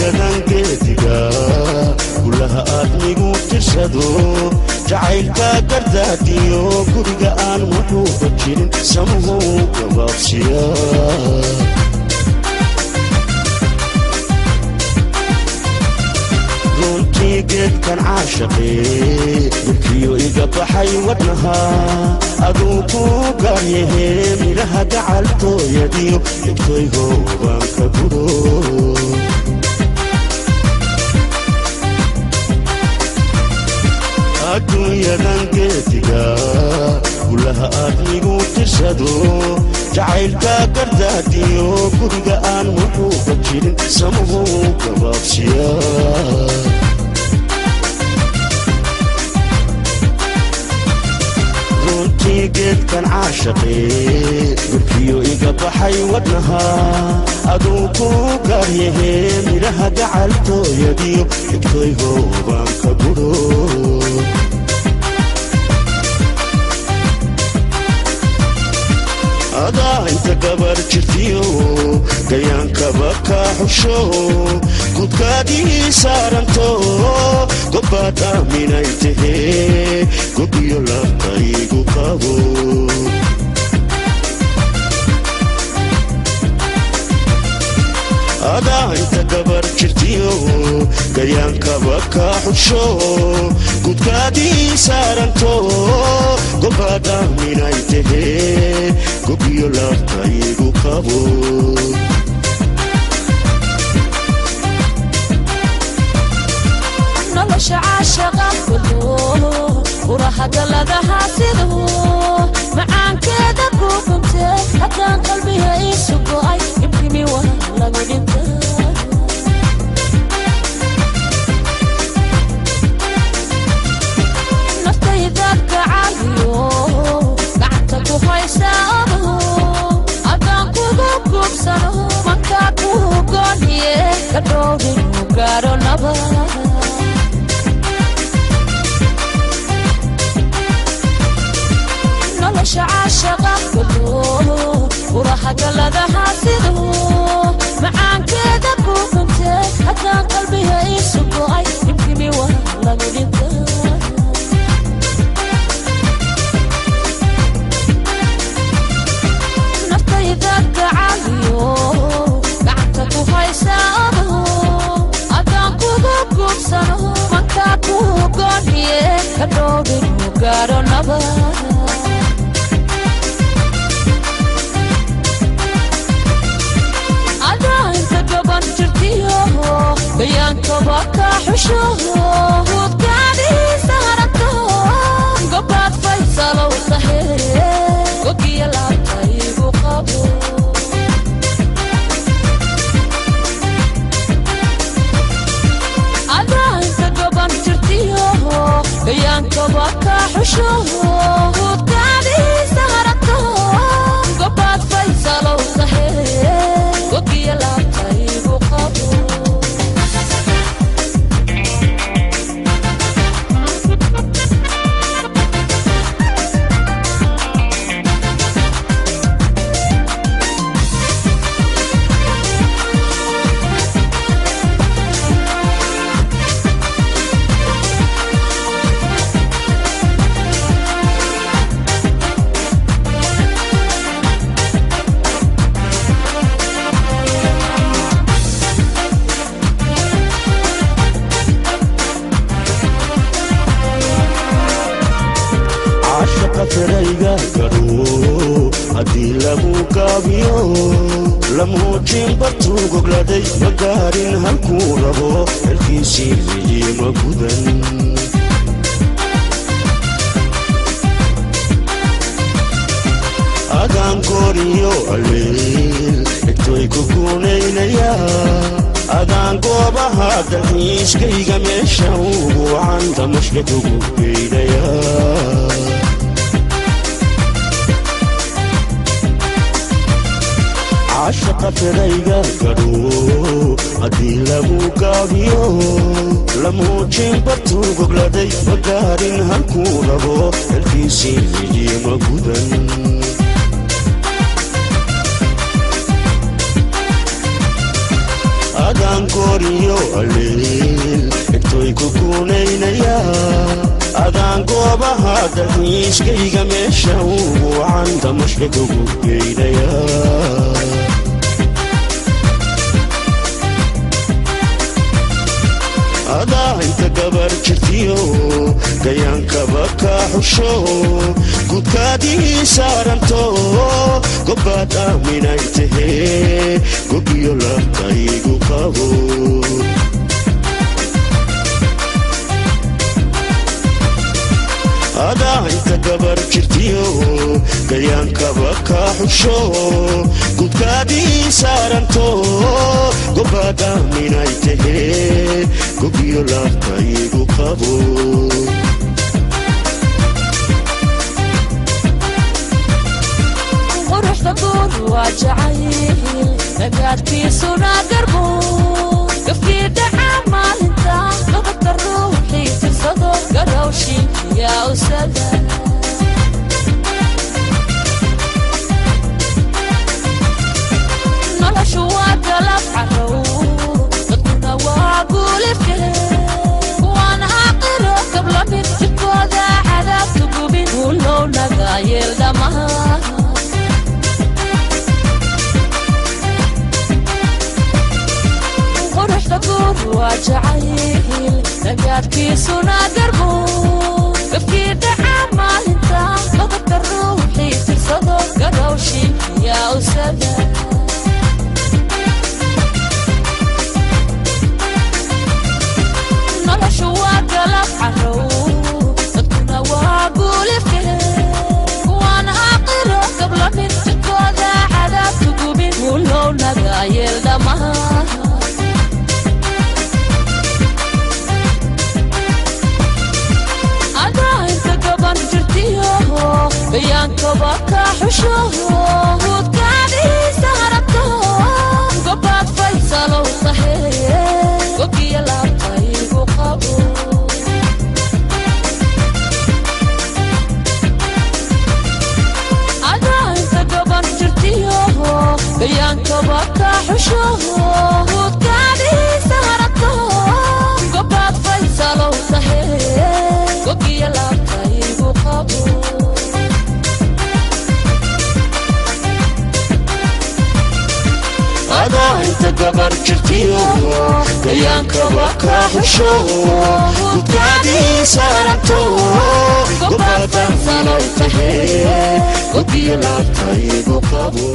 adduunyadan geediga gulaha aad migu tirsado jacaylka gardaadiyo guriga aan wuxuuba jirin samuhu gabaabsiya runtii geedkan caashaqee dhulkiyo iga baxay wadnaha aduu ku gaaryahe midhaha gacaltooyadiyo dhigtoygo baan ka gudo adduunyadan geediga gulaha aad migu tirsado jacaylka gardaadiyo guriga aan wuxuuba jirin samuhu gabaabsiya runtii geedkan caashaqee dhulkiyo iga baxay wadnaha aduu ku gaaryahe midhaha gacaltooyadiyo dhigtoygo baan ka gudo adaa inta gabar jirtiyo gayaankaba ka xusho gudkaadii saaranto gobbaad aaminay tahee gobiyo labkaygu qabo adaa inta gabar jirtiyo gayaankaba ka xusho gudkaadii saaranto gobbaad aaminay tahee gobiyo labkaygu qabo nolosha caashaqa kulo urahaga laga haasido macaankeeda ku kuntee haddaan qalbiga iisu go'ay ibkimi waa lagu dhinta naftayda gacaaliyo gacanta ku haysa odo haddaan kugu gubsano mankaa ku gooniye ka dhoobin u gaaro naba عاشقة كله وراحة لدى حاسده معان كده كنت حتى قلبي يسوق أي يمكن والله قلت نفتي ذاك عاليو قعدتك وفايسانه أدان كوكو بسنه من كاكو قوليه كدوبي وقارو نبا بيانك بكا حشوه وقعدي سهرته قبات فيصل وصحيح وقيا العطيب وقابو أدا انت قبان ترتيه بيانك بكا حشوه وقعدي سهرته قبات فيصل وصحيح وقيا العطيب وقابو فريقا قرو هدي لمو قابيو لمو جنبتو قبلدي مقارن هلكو ربو الكيسي لجي مقودن أدان قوريو الليل اكتوي كوكونينيا أدان قوبا هذا الحيش كيغا ميشاو وعند مشكتو كوكينيا عاشق فريقا قرو هدي لمو قابيو لمو جنبتو قبلدي مقارن هلكو ربو الكيسي لجي مقودن أدان قوري iyo alleel intoy ku kuunaynayaan adaan goobaha dalxiiskayga meesha ugu wacan damashka kugu geynayaa adaa inta gabar jirtiyo gayaankaba ka xusho gudkaadii saaranto gobbaad aaminay tahee gobiyo labtaygu qabo adaa inta gabar jirtiyo gayaankaba ka xusho gudkaadii saaranto gobbaad aaminay tahee gobiyo labtaygu qabo quruxda guur waa jacayl nagaadkiisuna garbo gafkii dhaca maalinta nabadda ruuxii tirsado garowshin yaa usada noloshu waa galab carow dadkuna waa guulifke waan aqiro gabla mid jibkooda cadaabka gubin ulow naga yeel dhamaha وجعيل نقادكيسونا قربو قفكي دعا مالنتا نضبط الروحي ترصدو قروشي يا أسدا نلشو وقلب عرو نطقنا وقول فيه وانا أقره قبل من تكوذا عذاب تقوبين ولو نقايل دمها بيانكبا كحشوه ودكادي سهرته قبات فيصل وصحيح وقي العطيب وقبو أدا انت قبان جرتيه بيانكبا كحشوه ودكادي سهرته قبات فيصل وصحيح وقي العطيب وقبو adaa inta gabar jirtiyo gayaankaba ka xusho gudkaadii saaranto gobbaad aaminay tahee gobiyo labtaygu qabo